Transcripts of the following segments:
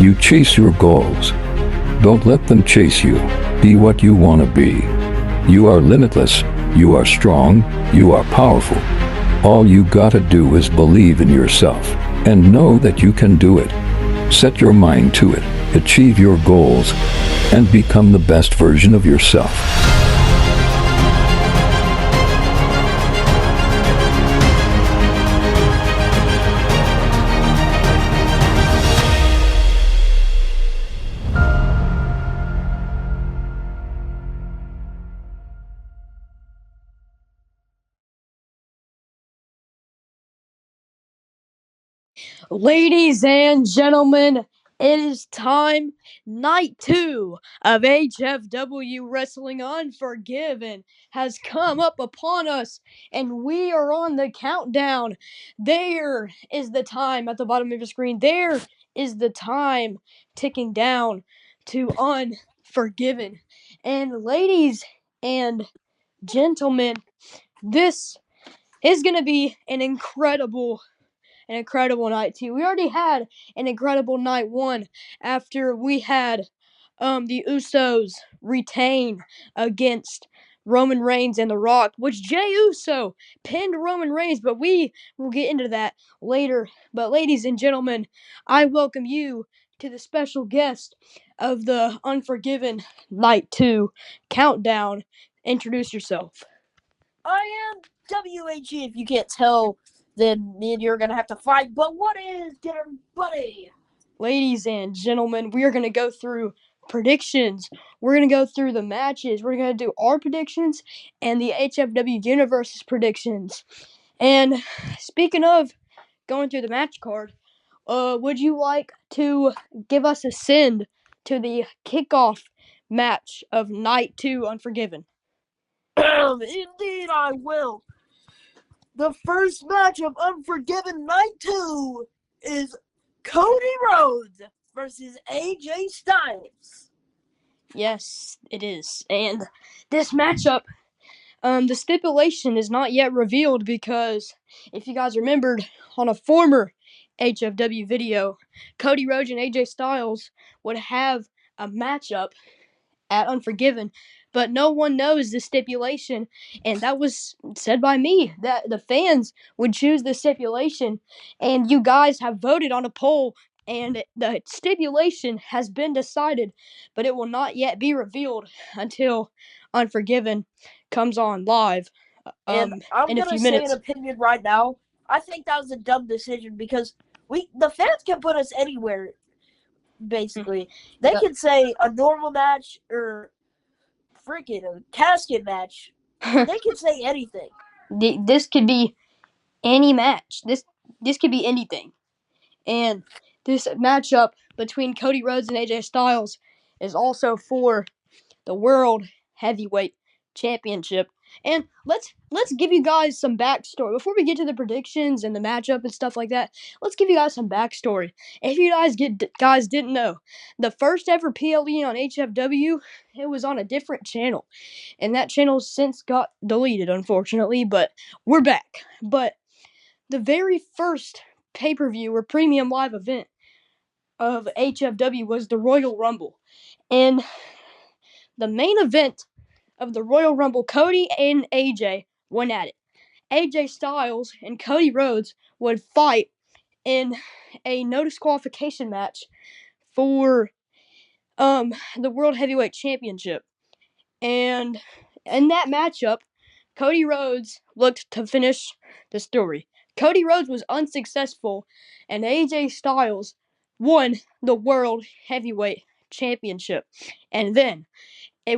You chase your goals. Don't let them chase you. Be what you want to be. You are limitless. You are strong. You are powerful. All you gotta do is believe in yourself and know that you can do it. Set your mind to it. Achieve your goals and become the best version of yourself. Ladies and gentlemen, it is time. Night 2 of HFW Wrestling Unforgiven has come up upon us, and we are on the countdown. There is the time at the bottom of your screen. There is the time ticking down to Unforgiven. And ladies and gentlemen, this is going to be an incredible night 2. We already had an incredible night 1 after we had the Usos retain against Roman Reigns and The Rock, which Jey Uso pinned Roman Reigns, but we will get into that later. But ladies and gentlemen, I welcome you to the special guest of the Unforgiven Night 2 countdown. Introduce yourself. I am WHE. If you can't tell, then me and you are going to have to fight. But what is, get everybody? Ladies and gentlemen, we are going to go through predictions. We're going to go through the matches. We're going to do our predictions and the HFW Universe's predictions. And speaking of going through the match card, would you like to give us a send to the kickoff match of Night 2 Unforgiven? Indeed, I will. The first match of Unforgiven Night 2 is Cody Rhodes versus AJ Styles. Yes, it is. And this matchup, the stipulation is not yet revealed because, if you guys remembered, on a former HFW video, Cody Rhodes and AJ Styles would have a matchup at Unforgiven, but no one knows the stipulation, and that was said by me, that the fans would choose the stipulation, and you guys have voted on a poll, and the stipulation has been decided, but it will not yet be revealed until Unforgiven comes on live And I'm in a going few to say an minutes. opinion right now. I think that was a dumb decision because the fans can put us anywhere, basically. They can say a normal match or freaking a casket match. They can say anything. This could be any match. This could be anything. And this matchup between Cody Rhodes and AJ Styles is also for the World Heavyweight Championship. And let's give you guys some backstory. Before we get to the predictions and the matchup and stuff like that, let's give you guys some backstory. If you guys didn't know, the first ever PLE on HFW, it was on a different channel. And that channel since got deleted, unfortunately, but we're back. But the very first pay-per-view or premium live event of HFW was the Royal Rumble. And the main event of the Royal Rumble, Cody and AJ went at it. AJ Styles and Cody Rhodes would fight in a no disqualification match for the World Heavyweight Championship. And in that matchup, Cody Rhodes looked to finish the story. Cody Rhodes was unsuccessful, and AJ Styles won the World Heavyweight Championship. And then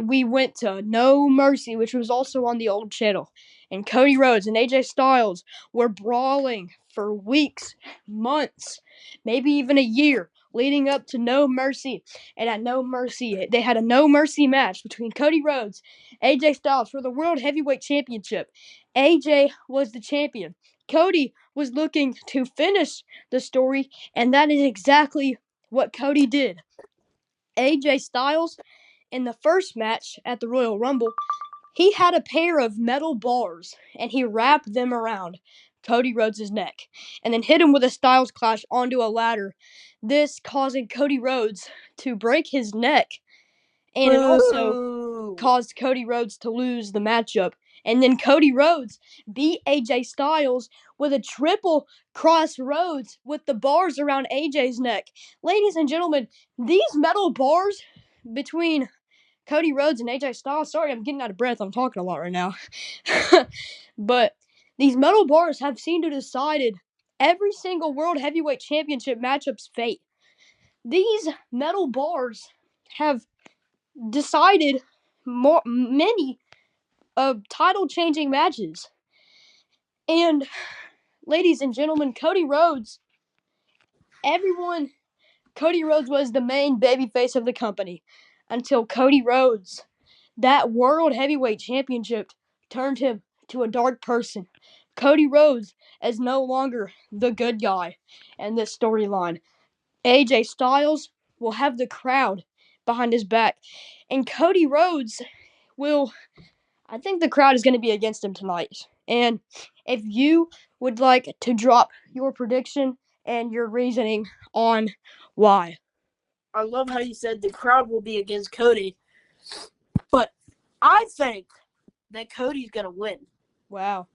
we went to No Mercy, which was also on the old channel. And Cody Rhodes and AJ Styles were brawling for weeks, months, maybe even a year, leading up to No Mercy. And at No Mercy, they had a No Mercy match between Cody Rhodes, AJ Styles for the World Heavyweight Championship. AJ was the champion. Cody was looking to finish the story, and that is exactly what Cody did. AJ Styles, in the first match at the Royal Rumble, he had a pair of metal bars, and he wrapped them around Cody Rhodes' neck and then hit him with a Styles Clash onto a ladder, this causing Cody Rhodes to break his neck, and it also Boo. caused Cody Rhodes to lose the matchup. And then Cody Rhodes beat AJ Styles with a triple cross Rhodes with the bars around AJ's neck. Ladies and gentlemen, these metal bars between Cody Rhodes and AJ Styles, sorry, I'm getting out of breath. I'm talking a lot right now. But these metal bars have seemed to decided every single World Heavyweight Championship matchup's fate. These metal bars have decided many title-changing matches. And, ladies and gentlemen, Cody Rhodes was the main babyface of the company until Cody Rhodes, that World Heavyweight Championship, turned him to a dark person. Cody Rhodes is no longer the good guy in this storyline. AJ Styles will have the crowd behind his back, and Cody Rhodes I think the crowd is going to be against him tonight. And if you would like to drop your prediction and your reasoning on why. I love how you said the crowd will be against Cody. But I think that Cody's going to win. Wow.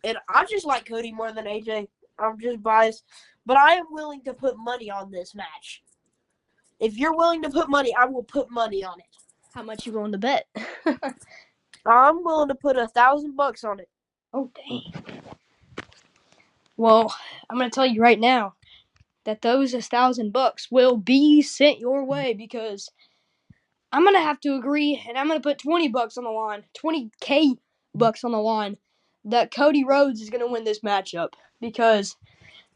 And I just like Cody more than AJ. I'm just biased. But I am willing to put money on this match. If you're willing to put money, I will put money on it. How much you willing to bet? I'm willing to put $1,000 on it. Oh, dang. Well, I'm going to tell you right now that those $1,000 will be sent your way, because I'm going to have to agree, and I'm going to put $20 on the line, $20K on the line, that Cody Rhodes is going to win this matchup, because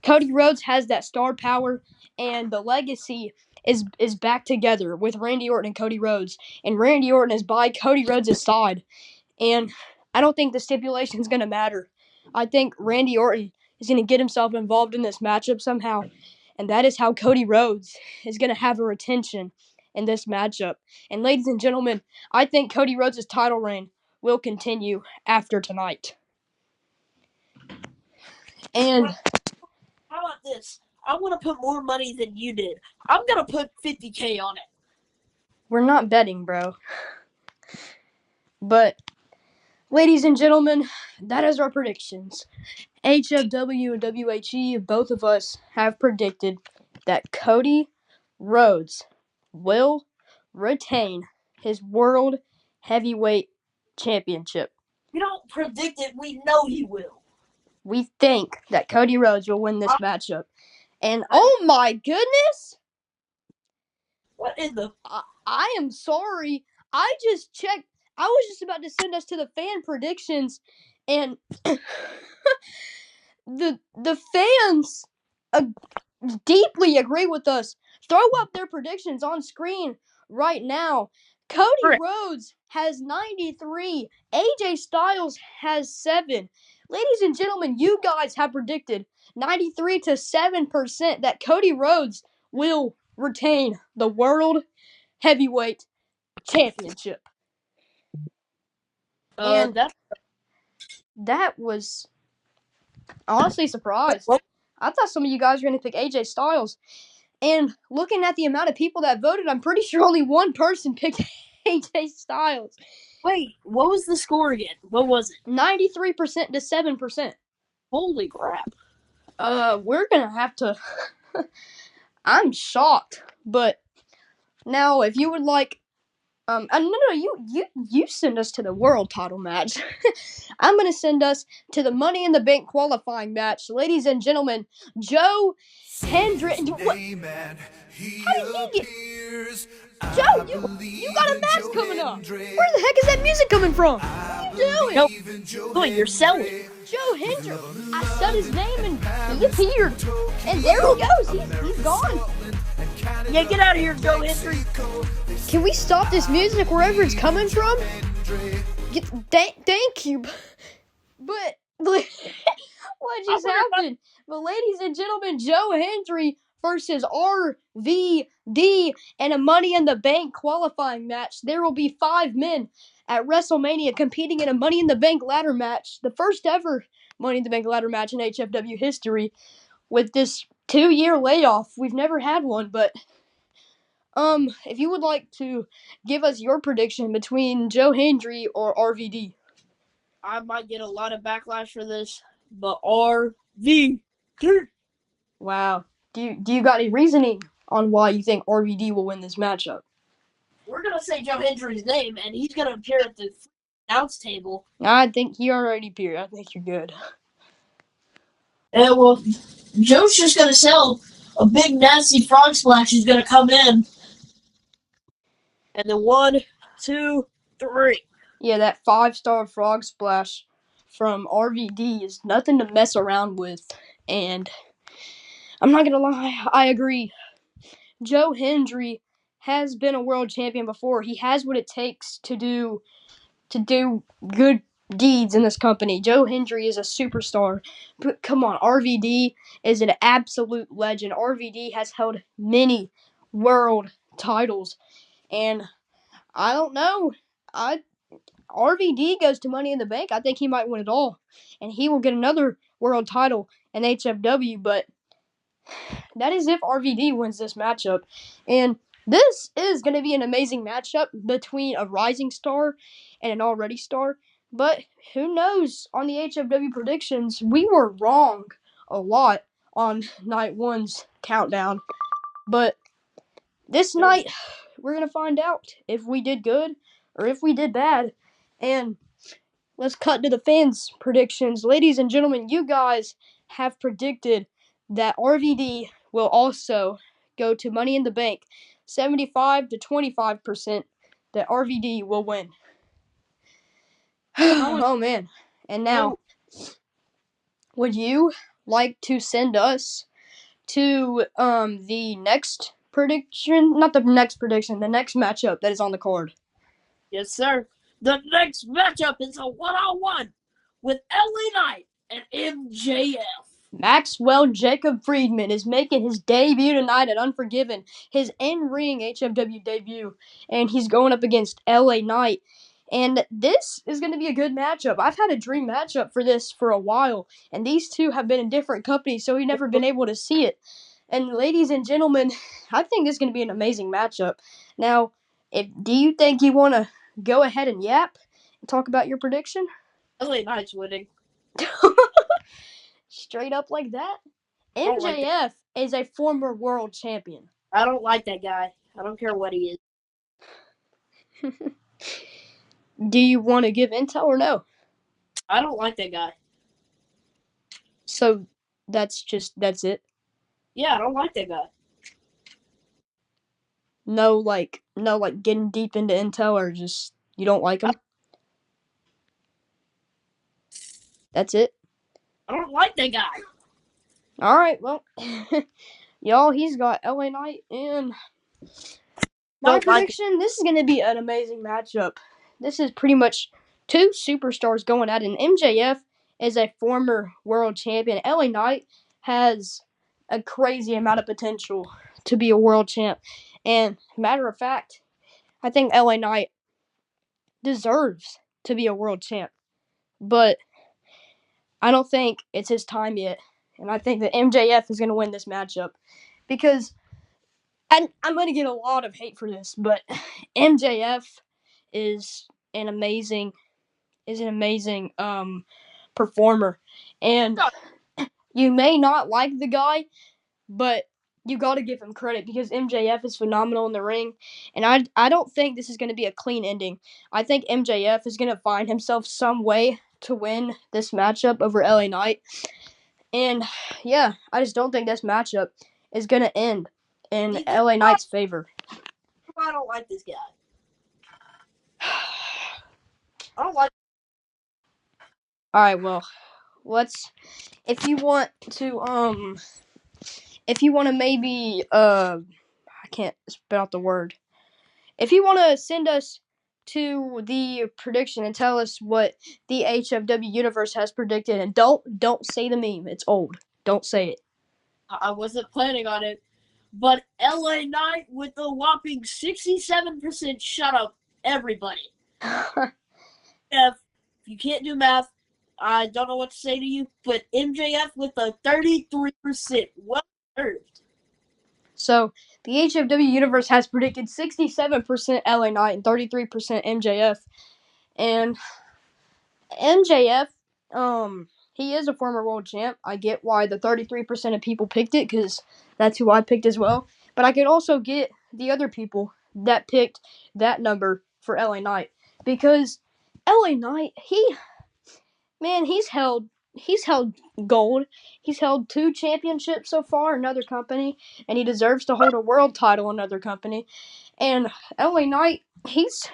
Cody Rhodes has that star power, and the legacy is back together with Randy Orton and Cody Rhodes, and Randy Orton is by Cody Rhodes' side, and I don't think the stipulation is going to matter. I think Randy Orton is going to get himself involved in this matchup somehow, and that is how Cody Rhodes is going to have a retention in this matchup. And ladies and gentlemen, I think Cody Rhodes' title reign will continue after tonight. And how about this? I want to put more money than you did. I'm going to put $50K on it. We're not betting, bro. But, ladies and gentlemen, that is our predictions. HFW and WHE, both of us have predicted that Cody Rhodes will retain his World Heavyweight Championship. We don't predict it. We know he will. We think that Cody Rhodes will win this matchup. And, oh my goodness! What in the... I am sorry. I just checked. I was just about to send us to the fan predictions, and the fans deeply agree with us. Throw up their predictions on screen right now. Cody Rhodes has 93. AJ Styles has 7. Ladies and gentlemen, you guys have predicted 93 to 7% that Cody Rhodes will retain the World Heavyweight Championship. And that was honestly surprised. I thought some of you guys were going to pick AJ Styles. And looking at the amount of people that voted, I'm pretty sure only one person picked AJ Styles. Wait, what was the score again? What was it? 93% to 7%. Holy crap. We're going to have to... I'm shocked. But now, if you would like... you send us to the world title match. I'm going to send us to the Money in the Bank qualifying match. Ladies and gentlemen, Joe Hendrick. What? How did you get... Joe, you got a match coming up. Where the heck is that music coming from? What are you doing? No, you're selling. Joe Hendrick. I said his name and he appeared. And there he goes. He's gone. Yeah, get out of here, Joe Hendrick. Can we stop this music wherever it's coming from? Thank you. But what just happened? But ladies and gentlemen, Joe Hendry versus RVD in a Money in the Bank qualifying match. There will be 5 men at WrestleMania competing in a Money in the Bank ladder match. The first ever Money in the Bank ladder match in HFW history with this 2-year layoff. We've never had one, but if you would like to give us your prediction between Joe Hendry or RVD. I might get a lot of backlash for this, but RVD. Wow. Do you got any reasoning on why you think RVD will win this matchup? We're gonna say Joe Hendry's name, and he's gonna appear at the announce table. I think he already appeared. I think you're good. And well, Joe's just gonna sell a big nasty frog splash. He's gonna come in, and then 1, 2, 3. Yeah, that 5-star frog splash from RVD is nothing to mess around with. And I'm not gonna lie, I agree. Joe Hendry has been a world champion before. He has what it takes to do good deeds in this company. Joe Hendry is a superstar. But come on, RVD is an absolute legend. RVD has held many world titles. And I don't know. RVD goes to Money in the Bank. I think he might win it all. And he will get another world title in HFW, but that is if RVD wins this matchup. And this is going to be an amazing matchup between a rising star and an already star. But who knows? On the HFW predictions, we were wrong a lot on night one's countdown. But this night, we're going to find out if we did good or if we did bad. And let's cut to the fans' predictions. Ladies and gentlemen, you guys have predicted that RVD will also go to Money in the Bank. 75 to 25% that RVD will win. Oh, man. And now, would you like to send us to the next prediction? Not the next prediction, the next matchup that is on the card. Yes, sir. The next matchup is a one-on-one with LA Knight and MJF. Maxwell Jacob Friedman is making his debut tonight at Unforgiven, his in-ring HFW debut, and he's going up against LA Knight. And this is going to be a good matchup. I've had a dream matchup for this for a while, and these two have been in different companies, so we've never been able to see it. And ladies and gentlemen, I think this is going to be an amazing matchup. Now, do you think you want to go ahead and yap and talk about your prediction? LA Knight's winning. Straight up like that? don't like MJF is a former world champion. I don't like that guy. I don't care what he is. Do you want to give intel or no? I don't like that guy. So that's it? Yeah, I don't like that guy. No, getting deep into intel, or just you don't like him? That's it? I don't like that guy. All right, well, y'all, he's got LA Knight in. My prediction, this is going to be an amazing matchup. This is pretty much two superstars going at it. And MJF is a former world champion. LA Knight has a crazy amount of potential to be a world champ. And matter of fact, I think LA Knight deserves to be a world champ. But I don't think it's his time yet. And I think that MJF is going to win this matchup. Because I'm going to get a lot of hate for this, but MJF is an amazing performer. And you may not like the guy, but you got to give him credit because MJF is phenomenal in the ring. And I don't think this is going to be a clean ending. I think MJF is going to find himself some way to win this matchup over LA Knight. And yeah, I just don't think this matchup is going to end in LA Knight's favor. I don't like this guy. I don't like. All right, well, if you want to maybe I can't spell out the word. If you want to send us to the prediction and tell us what the HFW universe has predicted, and don't say the meme. It's old. Don't say it. I wasn't planning on it, but LA Knight with a whopping 67%. Shut up, everybody. If you can't do math, I don't know what to say to you, but MJF with a 33%. Well earned. So the HFW universe has predicted 67% LA Knight and 33% MJF. And MJF, he is a former world champ. I get why the 33% of people picked it, because that's who I picked as well. But I could also get the other people that picked that number for LA Knight, because LA Knight, he's held gold. He's held 2 championships so far in another company, and he deserves to hold a world title in another company. And LA Knight, he's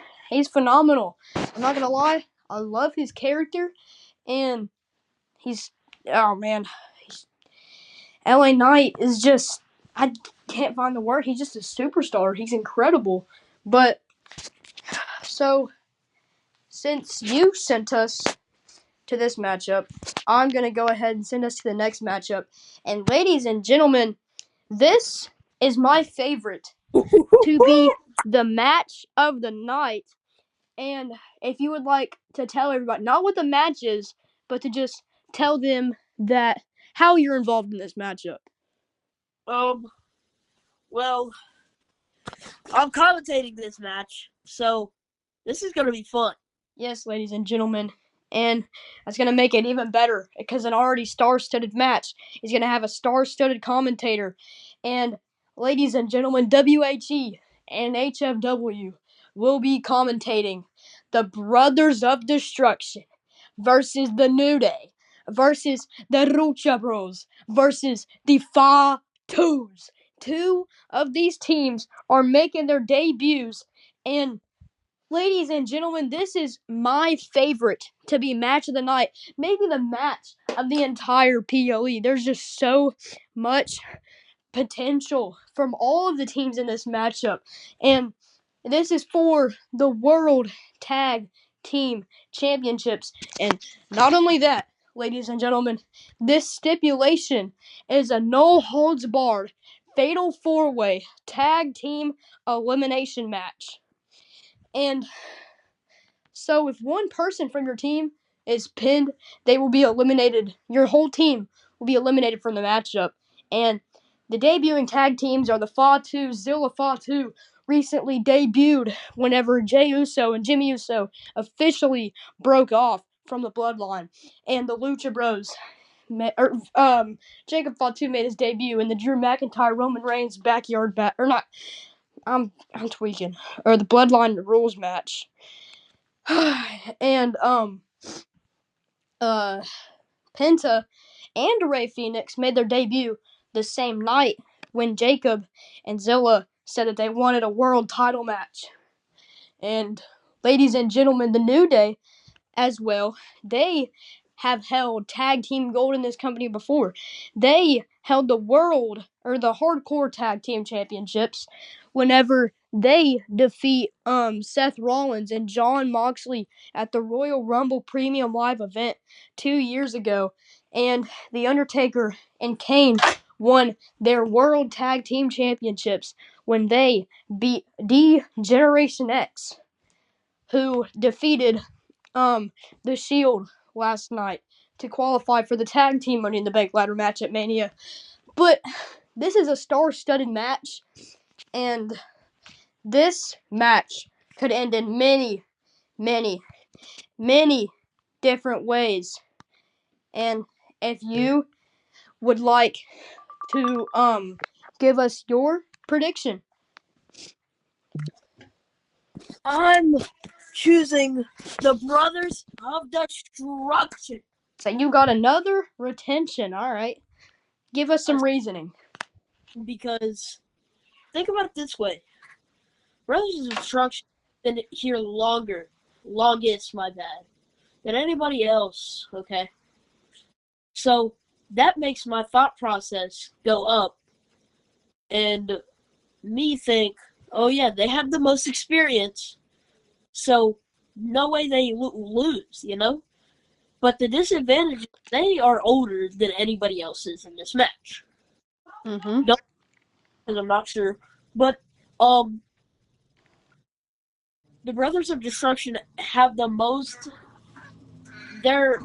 phenomenal. I'm not gonna lie, I love his character, and oh man, LA Knight is just, I can't find the word. He's just a superstar. He's incredible. But so since you sent us to this matchup, I'm going to go ahead and send us to the next matchup. And ladies and gentlemen, this is my favorite to be the match of the night. And if you would like to tell everybody, not what the match is, but to just tell them that how you're involved in this matchup. Well, I'm commentating this match, so this is going to be fun. Yes, ladies and gentlemen. And that's going to make it even better, because an already star-studded match is going to have a star-studded commentator. And ladies and gentlemen, WHE and HFW will be commentating the Brothers of Destruction versus the New Day versus the Lucha Bros versus the Fa2s. 2 of these teams are making their debuts, and ladies and gentlemen, this is my favorite to be match of the night. Maybe the match of the entire PLE. There's just so much potential from all of the teams in this matchup. And this is for the World Tag Team Championships. And not only that, ladies and gentlemen, this stipulation is a no-holds-barred Fatal 4-Way Tag Team Elimination match. And so if one person from your team is pinned, they will be eliminated. Your whole team will be eliminated from the matchup. And the debuting tag teams are the Fa2, Zilla Fa2, recently debuted whenever Jey Uso and Jimmy Uso officially broke off from the Bloodline. And the Lucha Bros, Jacob Fatu made his debut in the Drew McIntyre Roman Reigns backyard I'm tweaking. Or the Bloodline Rules match. And Penta and Rey Fenix made their debut the same night when Jacob and Zilla said that they wanted a world title match. And ladies and gentlemen, the New Day as well, they have held tag team gold in this company before. They held the world or the hardcore tag team championships whenever they defeat Seth Rollins and Jon Moxley at the Royal Rumble Premium Live event 2 years ago. And The Undertaker and Kane won their World Tag Team Championships when they beat D-Generation X, who defeated the Shield last night to qualify for the tag team Money in the Bank ladder match at Mania. But this is a star-studded match, and this match could end in many, many, many different ways. And if you would like to give us your prediction. I'm choosing the Brothers of Destruction. So you got another retention. All right. Give us some reasoning. Because think about it this way. Brothers of Destruction been here longest, my bad, than anybody else, okay? So that makes my thought process go up and me think, oh yeah, they have the most experience, so no way they lose, you know? But the disadvantage is they are older than anybody else is in this match. Mm-hmm. Because I'm not sure. But the Brothers of Destruction have the most. They're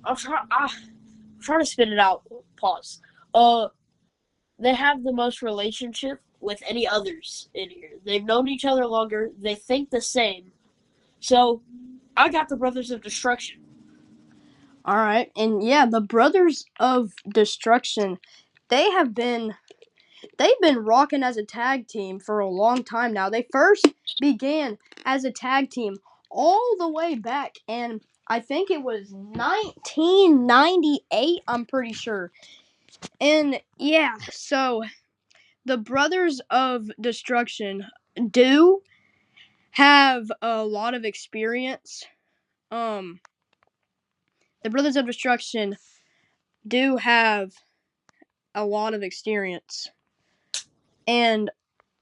I'm trying to spit it out. Pause. They have the most relationship with any others in here. They've known each other longer. They think the same. So, I got the Brothers of Destruction. All right, and yeah, the Brothers of Destruction, they've been rocking as a tag team for a long time now. They first began as a tag team all the way back, and I think it was 1998. I'm pretty sure. And yeah, so the Brothers of Destruction do have a lot of experience. The Brothers of Destruction do have a lot of experience. And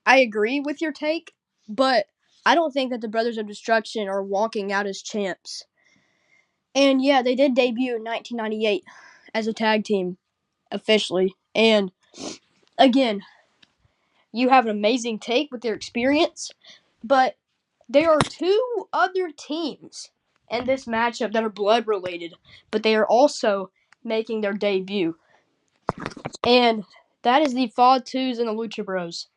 I agree with your take, but I don't think that the Brothers of Destruction are walking out as champs. And yeah, they did debut in 1998 as a tag team officially. And again, you have an amazing take with their experience, but there are two other teams in this matchup that are blood related, but they are also making their debut. And that is the Fod2s and the Lucha Bros.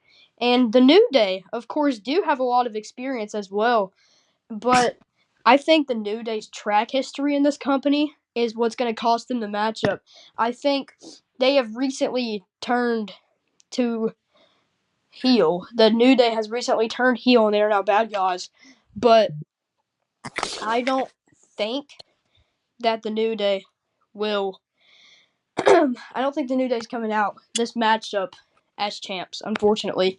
And the New Day, of course, do have a lot of experience as well. But I think the New Day's track history in this company is what's going to cost them the matchup. I think they have recently turned to heel. The New Day has recently turned heel and they are now bad guys. But I don't think that the New Day will. I don't think the New Day's coming out this matchup as champs, unfortunately.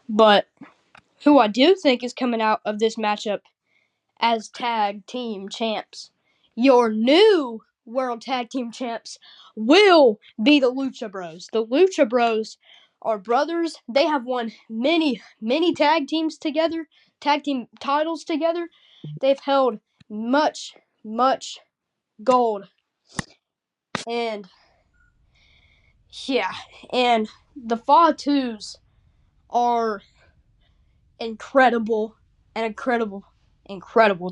But who I do think is coming out of this matchup as tag team champs, your new world tag team champs, will be the Lucha Bros. The Lucha Bros are brothers. They have won many tag teams together, tag team titles together. They've held much gold. And yeah, and the Fatu are incredible, an incredible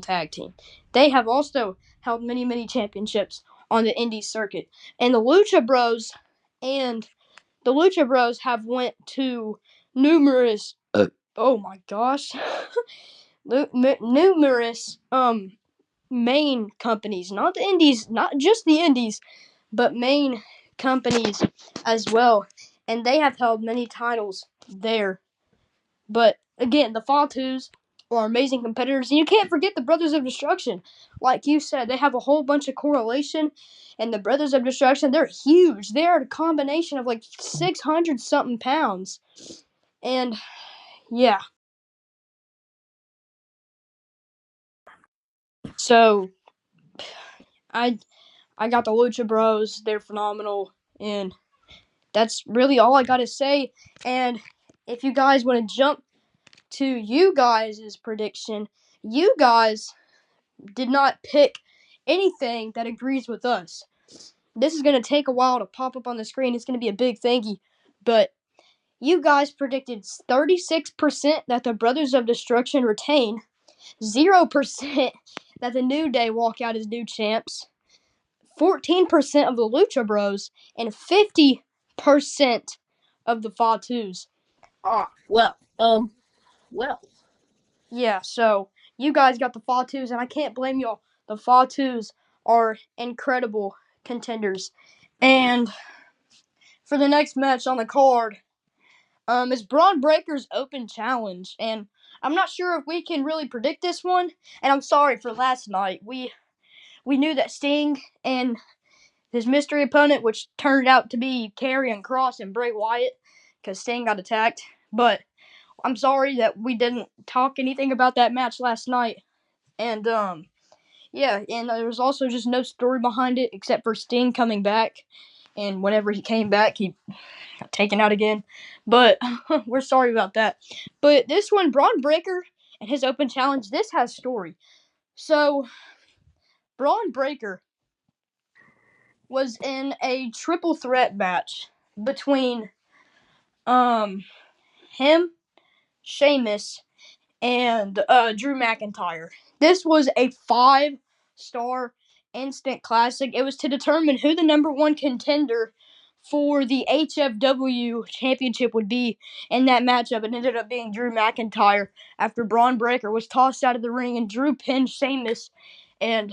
tag team. They have also held many championships on the indie circuit. And the Lucha Bros have went to numerous oh my gosh. numerous main companies, not the indies, not just the indies, but main companies as well. And they have held many titles there. But again, the Fatus are amazing competitors, and you can't forget the Brothers of Destruction. Like you said, they have a whole bunch of correlation, and the Brothers of Destruction, they're huge. They are a combination of like 600 something pounds. And yeah. So I got the Lucha Bros. They're phenomenal, and that's really all I got to say. And if you guys want to jump to you guys' prediction, you guys did not pick anything that agrees with us. This is going to take a while to pop up on the screen. It's going to be a big thanky. But you guys predicted 36% that the Brothers of Destruction retain, 0% that the New Day walk out as new champs, 14% of the Lucha Bros, and 50% of the Fatus. Well. Yeah, so you guys got the Fatus, and I can't blame y'all. The Fatus are incredible contenders. And for the next match on the card, is Braun Breaker's Open Challenge. And I'm not sure if we can really predict this one. And I'm sorry for last night. We knew that Sting and his mystery opponent, which turned out to be Karrion Kross and Bray Wyatt, because Sting got attacked. But I'm sorry that we didn't talk anything about that match last night. And yeah, and there was also just no story behind it except for Sting coming back. And whenever he came back, he got taken out again. But we're sorry about that. But this one, Braun Breaker and his Open Challenge, this has story. So Braun Breaker was in a triple threat match between him, Sheamus, and Drew McIntyre. This was a 5-star instant classic. It was to determine who the number one contender for the HFW championship would be in that matchup. It ended up being Drew McIntyre after Braun Breaker was tossed out of the ring and Drew pinned Sheamus, and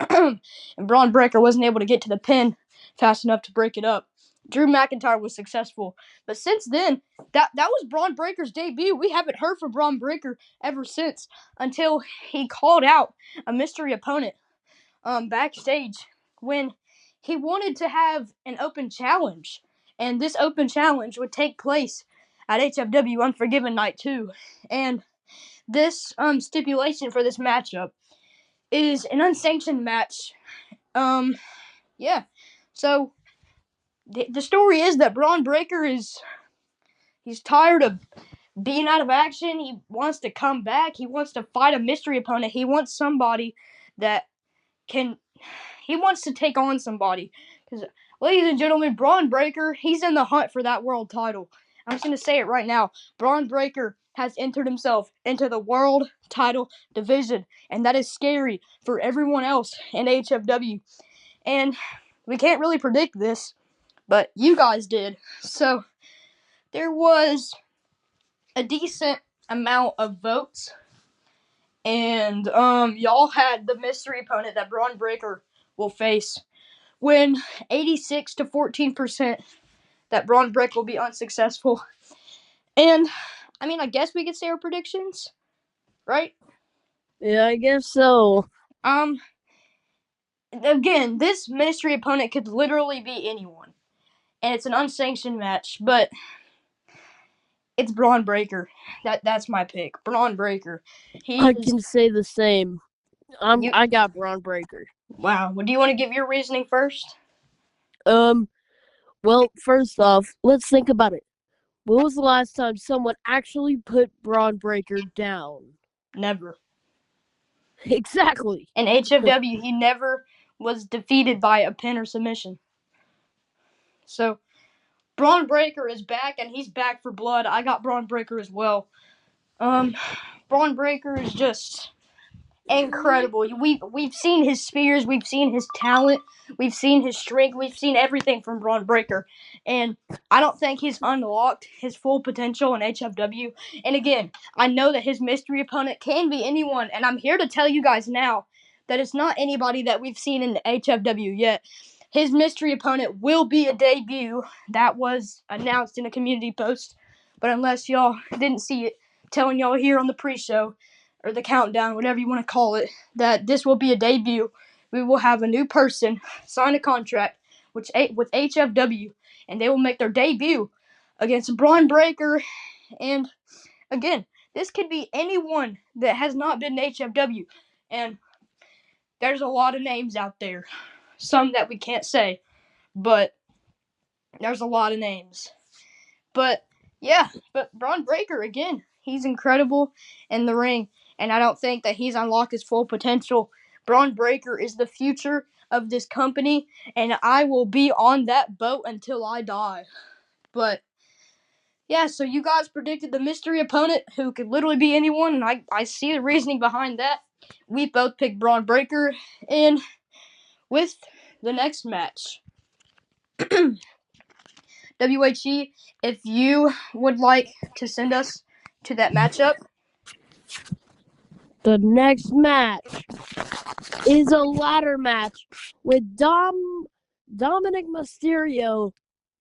and Braun Breaker wasn't able to get to the pin fast enough to break it up. Drew McIntyre was successful, but since then, that was Braun Breaker's debut. We haven't heard from Braun Breaker ever since, until he called out a mystery opponent backstage when he wanted to have an open challenge, and this open challenge would take place at HFW Unforgiven Night 2. And this stipulation for this matchup is an unsanctioned match. Yeah. So the story is that Braun Breaker he's tired of being out of action. He wants to come back. He wants to fight a mystery opponent. He wants somebody that can. He wants to take on somebody. Because, ladies and gentlemen, Braun Breaker, he's in the hunt for that world title. I'm just going to say it right now. Braun Breaker has entered himself into the world title division, and that is scary for everyone else in HFW. And we can't really predict this, but you guys did. So there was a decent amount of votes, and y'all had the mystery opponent that Braun Breaker will face win 86 to 14% that Braun Breaker will be unsuccessful. And I mean, I guess we could say our predictions, right? Yeah, I guess so. Again, this mystery opponent could literally be anyone, and it's an unsanctioned match, but it's Braun Breaker. That's my pick. Braun Breaker. I can say the same. You, I got Braun Breaker. wow. Well, do you want to give your reasoning first? Well, first off, let's think about it. When was the last time someone actually put Braun Breaker down? Never. Exactly. In HFW, he never was defeated by a pin or submission. So, Braun Breaker is back, and he's back for blood. I got Braun Breaker as well. Braun Breaker is just incredible. We've seen his spears, we've seen his talent, we've seen his strength, we've seen everything from Braun Breaker, and I don't think he's unlocked his full potential in HFW. And again, I know that his mystery opponent can be anyone, and I'm here to tell you guys now that it's not anybody that we've seen in the HFW yet. His mystery opponent will be a debut that was announced in a community post, but unless y'all didn't see it, telling y'all here on the pre-show or the countdown, whatever you want to call it, that this will be a debut. We will have a new person sign a contract with HFW, and they will make their debut against Braun Breaker. And again, this could be anyone that has not been in HFW, and there's a lot of names out there, some that we can't say, but there's a lot of names. But yeah, but Braun Breaker, again, he's incredible in the ring, and I don't think that he's unlocked his full potential. Braun Breaker is the future of this company, and I will be on that boat until I die. But yeah, so you guys predicted the mystery opponent who could literally be anyone, and I see the reasoning behind that. We both picked Braun Breaker, and with the next match, WHE, if you would like to send us to that matchup. The next match is a ladder match with Dominic Mysterio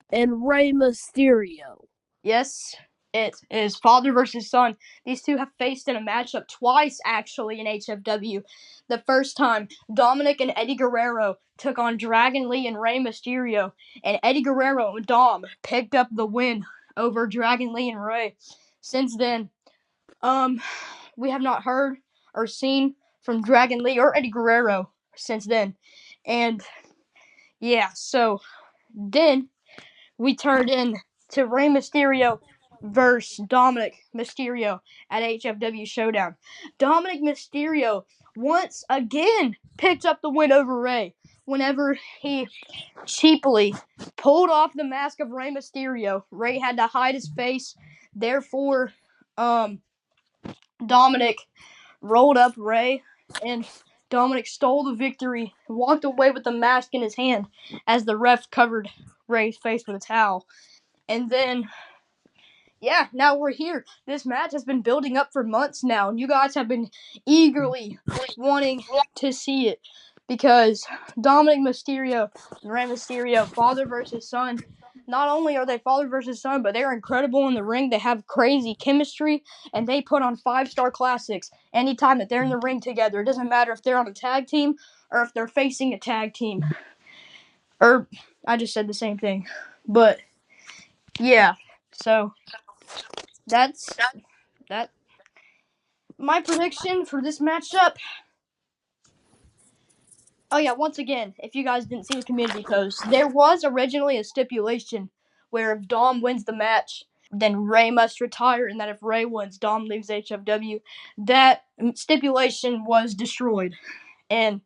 and Rey Mysterio. Yes, it is father versus son. These two have faced in a matchup twice, actually, in HFW. The first time, Dominic and Eddie Guerrero took on Dragon Lee and Rey Mysterio, and Eddie Guerrero and Dom picked up the win over Dragon Lee and Rey. Since then, we have not heard or seen from Dragon Lee or Eddie Guerrero since then. And yeah, so then we turned in to Rey Mysterio versus Dominic Mysterio at HFW Showdown. Dominic Mysterio once again picked up the win over Rey whenever he cheaply pulled off the mask of Rey Mysterio. Rey had to hide his face, therefore Dominic rolled up Rey, and Dominic stole the victory and walked away with the mask in his hand as the ref covered Ray's face with a towel. And then, yeah, now we're here. This match has been building up for months now, and you guys have been eagerly wanting to see it because Dominic Mysterio and Rey Mysterio, father versus son. Not only are they father versus son, but they're incredible in the ring. They have crazy chemistry, and they put on 5-star classics anytime that they're in the ring together. It doesn't matter if they're on a tag team or if they're facing a tag team. Or, I just said the same thing. But, yeah. So, that's that. My prediction for this matchup. Oh yeah, once again, if you guys didn't see the community post, there was originally a stipulation where if Dom wins the match, then Ray must retire, and that if Ray wins, Dom leaves HFW. That stipulation was destroyed, and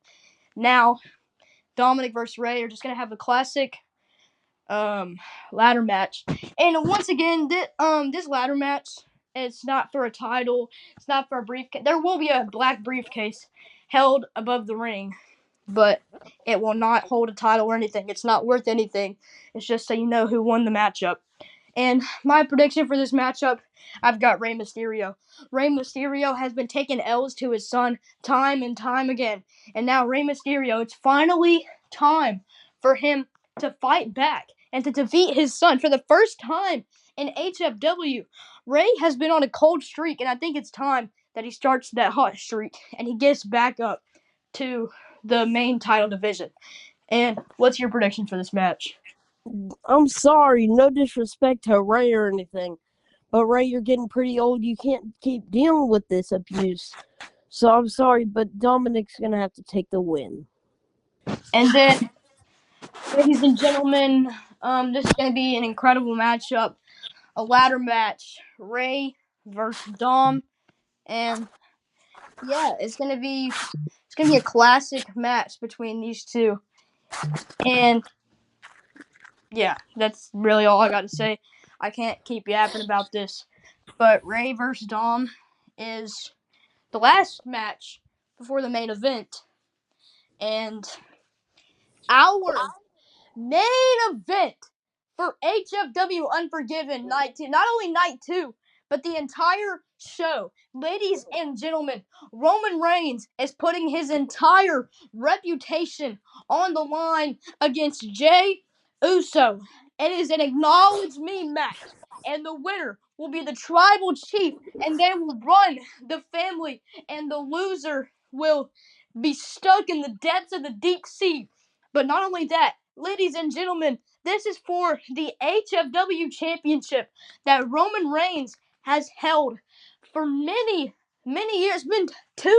now Dominic versus Ray are just gonna have a classic ladder match. And once again, this ladder match, it's not for a title, it's not for a briefcase. There will be a black briefcase held above the ring, but it will not hold a title or anything. It's not worth anything. It's just so you know who won the matchup. And my prediction for this matchup, I've got Rey Mysterio. Rey Mysterio has been taking L's to his son time and time again. And now Rey Mysterio, it's finally time for him to fight back and to defeat his son for the first time in HFW. Rey has been on a cold streak, and I think it's time that he starts that hot streak and he gets back up to the main title division. And what's your prediction for this match? I'm sorry, no disrespect to Ray or anything, but Ray, you're getting pretty old. You can't keep dealing with this abuse. So I'm sorry, but Dominic's gonna have to take the win. And then, ladies and gentlemen, this is going to be an incredible matchup. A ladder match. Ray versus Dom. And yeah, it's gonna be a classic match between these two. And yeah, that's really all I got to say. I can't keep yapping about this. But Ray versus Dom is the last match before the main event. And our main event for HFW Unforgiven Night 2. Not only Night 2, but the entire show. Ladies and gentlemen, Roman Reigns is putting his entire reputation on the line against Jey Uso. It is an acknowledge me match, and the winner will be the tribal chief, and they will run the family, and the loser will be stuck in the depths of the deep sea. But not only that, ladies and gentlemen, this is for the HFW Championship that Roman Reigns has held for many, many years. It's been 2+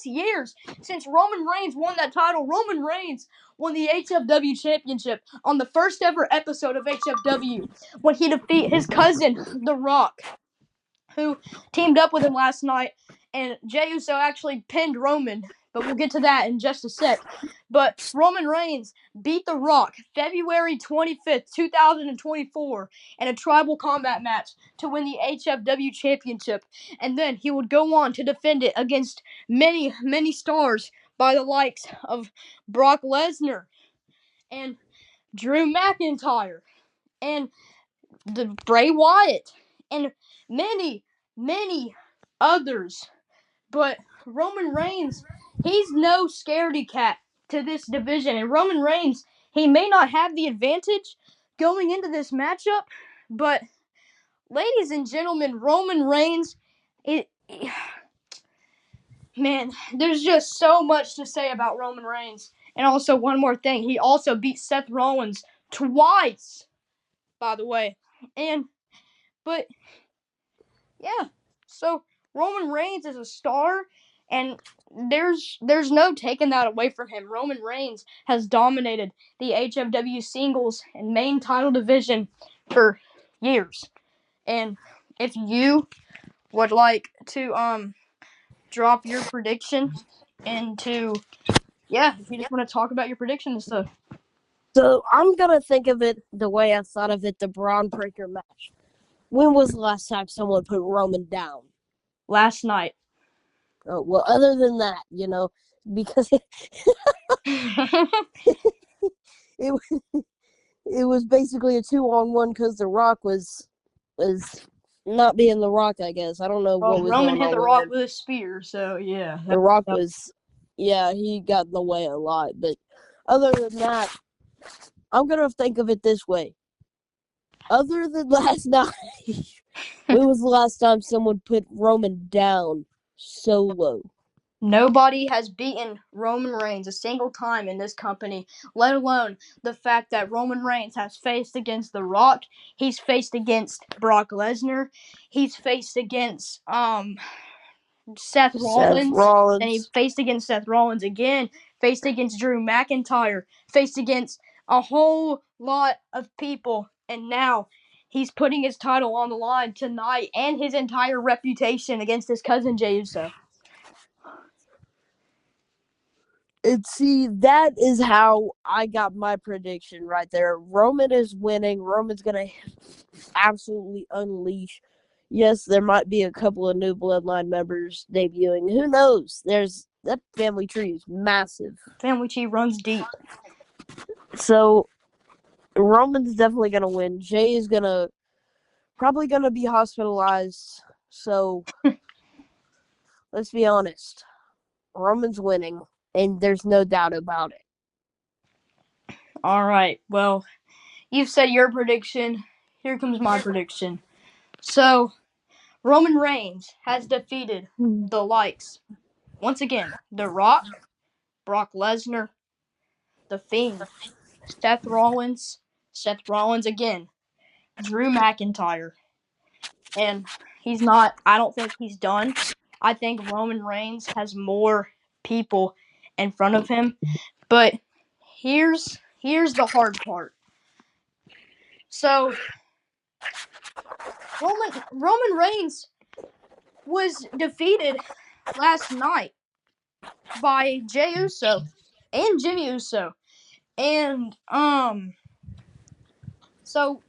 years since Roman Reigns won that title. Roman Reigns won the HFW Championship on the first ever episode of HFW when he defeated his cousin, The Rock, who teamed up with him last night. And Jey Uso actually pinned Roman, but we'll get to that in just a sec. But Roman Reigns beat The Rock February 25th, 2024 in a tribal combat match to win the HFW Championship. And then he would go on to defend it against many, many stars by the likes of Brock Lesnar and Drew McIntyre and the Bray Wyatt and many, many others. But Roman Reigns, he's no scaredy cat to this division. And Roman Reigns, he may not have the advantage going into this matchup, but ladies and gentlemen, Roman Reigns, man, there's just so much to say about Roman Reigns. And also, one more thing, he also beat Seth Rollins twice, by the way. But yeah, so Roman Reigns is a star, and there's no taking that away from him. Roman Reigns has dominated the HFW singles and main title division for years. And if you would like to drop your prediction into if you just want to talk about your prediction and stuff. So I'm gonna think of it the way I thought of it, the Braun Breaker match. When was the last time someone put Roman down? Last night. Well, other than that, because it it was basically a 2-on-1 because The Rock was not being The Rock. I guess I don't know Well, what was Roman going hit on the with Rock him. with a spear, so yeah. The Rock was, yeah, he got in the way a lot. But other than that, I'm gonna think of it this way. Other than last night, when was the last time someone put Roman down so low? Nobody has beaten Roman Reigns a single time in this company, let alone the fact that Roman Reigns has faced against The Rock. He's faced against Brock Lesnar. He's faced against Seth Seth Rollins. Then he Rollins. faced against Seth Rollins again. Faced against Drew McIntyre. Faced against a whole lot of people. And now he's putting his title on the line tonight and his entire reputation against his cousin Jey Uso. And see, that is how I got my prediction right there. Roman is winning. Roman's going to absolutely unleash. Yes, there might be a couple of new bloodline members debuting. Who knows? That family tree is massive. Family tree runs deep. So Roman's definitely going to win. Jay is probably going to be hospitalized. So let's be honest. Roman's winning, and there's no doubt about it. All right. Well, you've said your prediction. Here comes my prediction. So, Roman Reigns has defeated the likes, once again, The Rock, Brock Lesnar, The Fiend, Seth Rollins again, Drew McIntyre. And I don't think he's done. I think Roman Reigns has more people in front of him. But here's the hard part. So, Roman Reigns was defeated last night by Jey Uso and Jimmy Uso. And so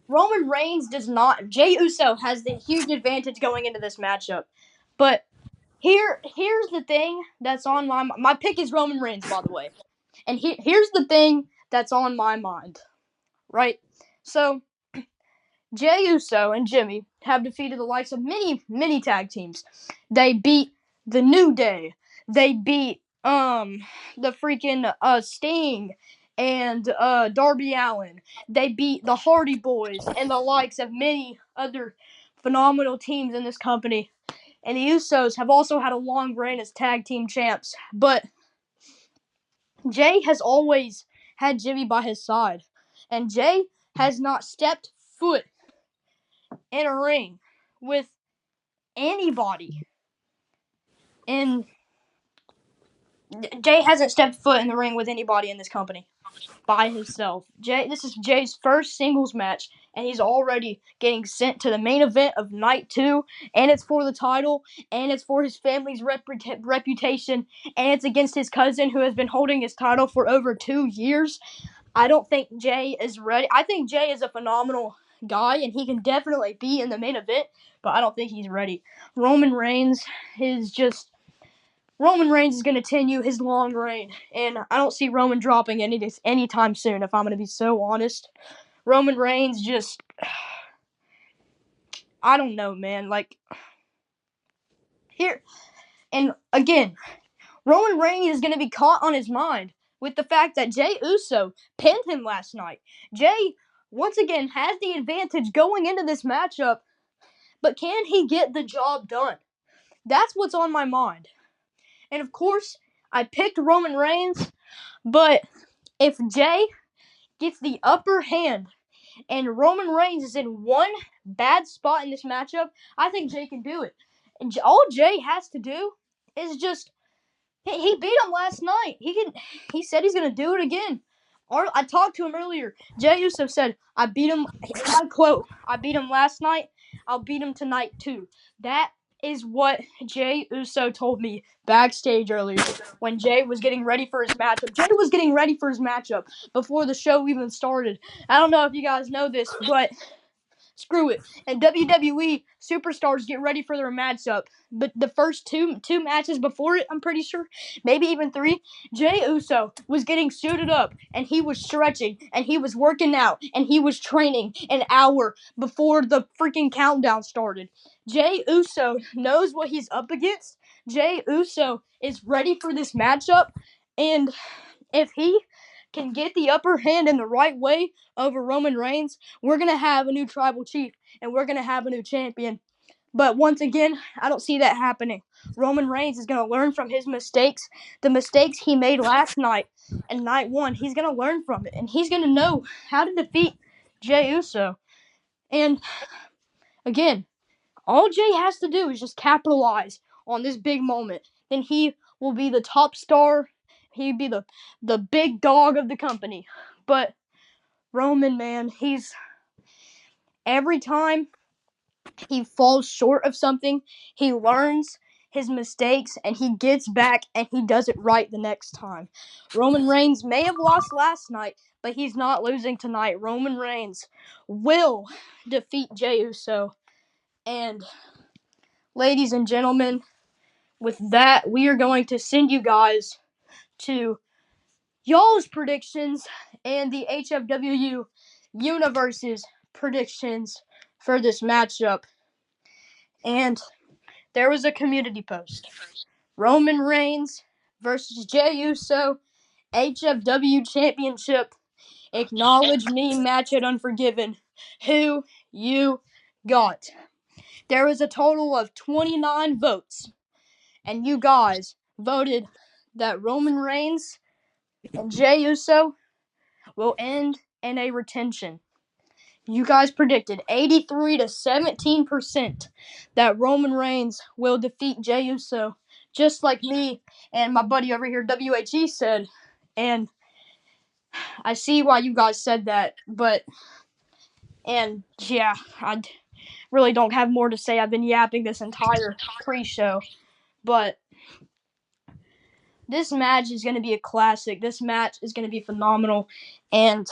Roman Reigns does not. Jey Uso has the huge advantage going into this matchup. But here's the thing that's on my pick is Roman Reigns, by the way. And here's the thing that's on my mind. Right? So Jey Uso and Jimmy have defeated the likes of many tag teams. They beat the New Day. They beat the freaking Sting and Darby Allin. They beat the Hardy Boys and the likes of many other phenomenal teams in this company. And the Usos have also had a long reign as tag team champs. But Jey has always had Jimmy by his side. And Jey has not stepped foot in a ring with anybody. And Jey hasn't stepped foot in the ring with anybody in this company by himself. This is Jey's first singles match, and he's already getting sent to the main event of night 2, and it's for the title, and it's for his family's reputation, and it's against his cousin who has been holding his title for over 2 years. I don't think Jey is ready. I think Jey is a phenomenal guy, and he can definitely be in the main event, but I don't think he's ready. Roman Reigns is going to continue his long reign, and I don't see Roman dropping anytime soon, if I'm going to be so honest. Roman Reigns just, I don't know, man. Here, and again, Roman Reigns is going to be caught on his mind with the fact that Jey Uso pinned him last night. Jey, once again, has the advantage going into this matchup, but can he get the job done? That's what's on my mind. And of course, I picked Roman Reigns, but if Jey gets the upper hand and Roman Reigns is in one bad spot in this matchup, I think Jey can do it. And all Jey has to do is just he beat him last night. He said he's gonna do it again. I talked to him earlier. Jey Uso said, "I beat him." And I quote, "I beat him last night. I'll beat him tonight too." That is what Jey Uso told me backstage earlier when Jey was getting ready for his matchup. Jey was getting ready for his matchup before the show even started. I don't know if you guys know this, but Screw it. And WWE superstars get ready for their matchup. But the first two matches before it, I'm pretty sure, maybe even three, Jey Uso was getting suited up and he was stretching and he was working out and he was training an hour before the freaking countdown started. Jey Uso knows what he's up against. Jey Uso is ready for this matchup, and if he can get the upper hand in the right way over Roman Reigns, we're going to have a new tribal chief and we're going to have a new champion. But once again, I don't see that happening. Roman Reigns is going to learn from his mistakes, the mistakes he made last night and night one. He's going to learn from it, and he's going to know how to defeat Jey Uso. And again, all Jey has to do is just capitalize on this big moment. Then he will be the top star. He'd be the big dog of the company. But Roman, man, he's every time he falls short of something, he learns his mistakes and he gets back and he does it right the next time. Roman Reigns may have lost last night, but he's not losing tonight. Roman Reigns will defeat Jey Uso. And ladies and gentlemen, with that, we are going to send you guys to y'all's predictions and the HFW Universe's predictions for this matchup. And there was a community post. Roman Reigns versus Jey Uso, HFW Championship. Acknowledge me match at Unforgiven. Who you got? There was a total of 29 votes. And you guys voted that Roman Reigns and Jey Uso will end in a retention. You guys predicted 83 to 17% that Roman Reigns will defeat Jey Uso, just like me and my buddy over here, WHE, said. And I see why you guys said that, and yeah, I really don't have more to say. I've been yapping this entire pre-show, but this match is going to be a classic. This match is going to be phenomenal, and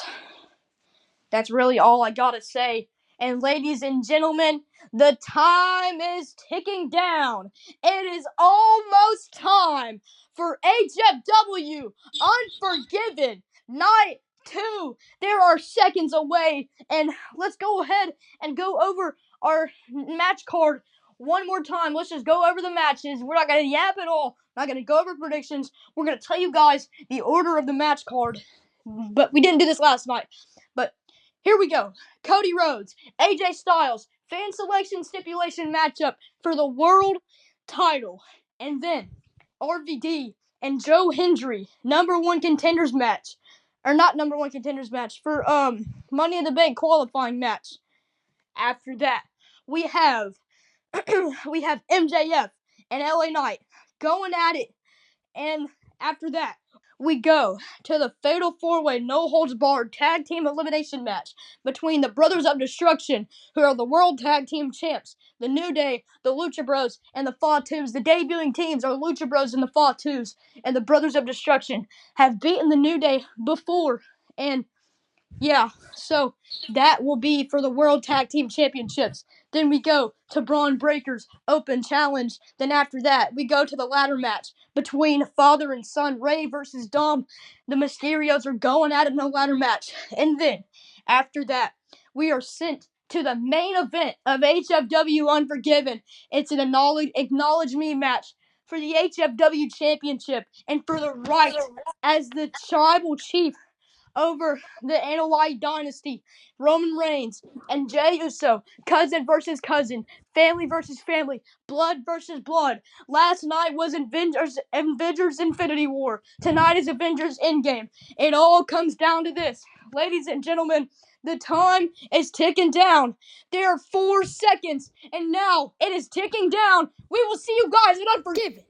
that's really all I gotta say. And ladies and gentlemen, the time is ticking down. It is almost time for HFW Unforgiven Night 2. There are seconds away, and let's go ahead and go over our match card one more time. Let's just go over the matches. We're not going to yap at all. We're not going to go over predictions. We're going to tell you guys the order of the match card. But we didn't do this last night. But here we go. Cody Rhodes, AJ Styles, fan selection stipulation matchup for the world title. And then RVD and Joe Hendry, number one contenders match. Or not number one contenders match, for Money in the Bank qualifying match. After that, we have MJF and LA Knight going at it. And after that, we go to the Fatal 4-Way No Holds Barred Tag Team Elimination match between the Brothers of Destruction, who are the World Tag Team Champs, the New Day, the Lucha Bros, and the Fatu's. The debuting teams are Lucha Bros and the Fatu's, and the Brothers of Destruction have beaten the New Day before, and yeah, so that will be for the World Tag Team Championships. Then we go to Braun Breaker's Open Challenge. Then after that, we go to the ladder match between father and son, Ray versus Dom. The Mysterios are going at it in a ladder match. And then, after that, we are sent to the main event of HFW Unforgiven. It's an acknowledge me match for the HFW Championship and for the right as the tribal chief over the Anoa'i Dynasty, Roman Reigns and Jey Uso, cousin versus cousin, family versus family, blood versus blood. Last night was Avengers Infinity War. Tonight is Avengers Endgame. It all comes down to this. Ladies and gentlemen, the time is ticking down. There are 4 seconds, and now it is ticking down. We will see you guys at Unforgiven.